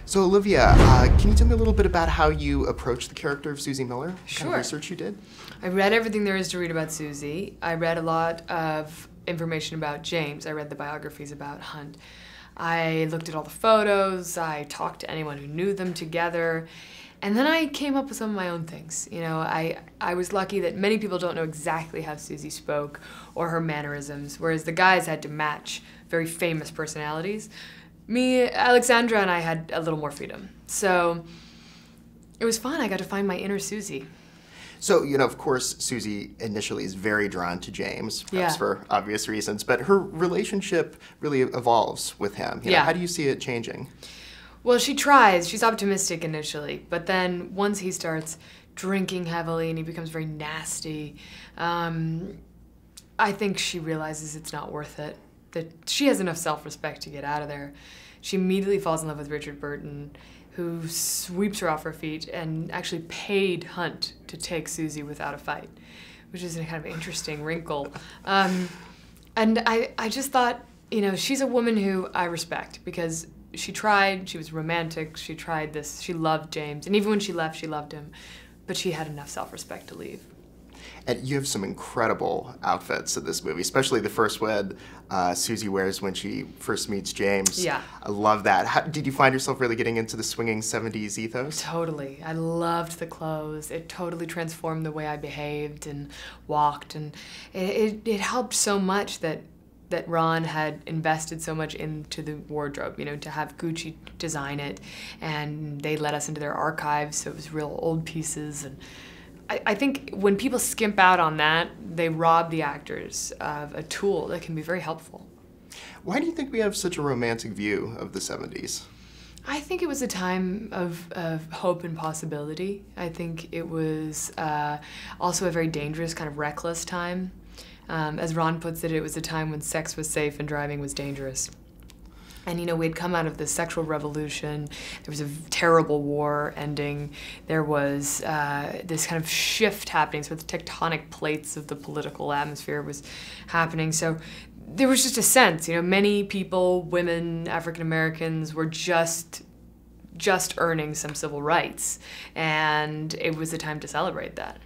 So Olivia, can you tell me a little bit about how you approached the character of Susie Miller? What Sure. kind of research you did? I read everything there is to read about Susie. I read a lot of information about James. I read the biographies about Hunt. I looked at all the photos. I talked to anyone who knew them together. And then I came up with some of my own things. You know, I was lucky that many people don't know exactly how Susie spoke or her mannerisms, whereas the guys had to match very famous personalities. Me, Alexandra, and I had a little more freedom. So it was fun. I got to find my inner Susie. So, you know, of course, Susie initially is very drawn to James, perhaps Yeah. for obvious reasons, but her relationship really evolves with him. You know, Yeah. how do you see it changing? Well, she tries. She's optimistic initially, but then once he starts drinking heavily and he becomes very nasty, I think she realizes it's not worth it, that she has enough self-respect to get out of there. She immediately falls in love with Richard Burton, who sweeps her off her feet and actually paid Hunt to take Susie without a fight, which is a kind of interesting wrinkle. And I just thought, you know, she's a woman who I respect because she tried, she was romantic, she tried this, she loved James, and even when she left, she loved him, but she had enough self-respect to leave. And you have some incredible outfits in this movie, especially the first one Susie wears when she first meets James. Yeah. I love that. Did you find yourself really getting into the swinging 70s ethos? Totally. I loved the clothes. It totally transformed the way I behaved and walked, and it helped so much that Ron had invested so much into the wardrobe, you know, to have Gucci design it, and they let us into their archives, so it was real old pieces. And I think when people skimp out on that, they rob the actors of a tool that can be very helpful. Why do you think we have such a romantic view of the 70s? I think it was a time of hope and possibility. I think it was also a very dangerous, kind of reckless time. As Ron puts it, it was a time when sex was safe and driving was dangerous. And, you know, we had come out of the sexual revolution. There was a terrible war ending. There was this kind of shift happening. So the tectonic plates of the political atmosphere was happening. So there was just a sense, you know, many people, women, African Americans, were just earning some civil rights. And it was a time to celebrate that.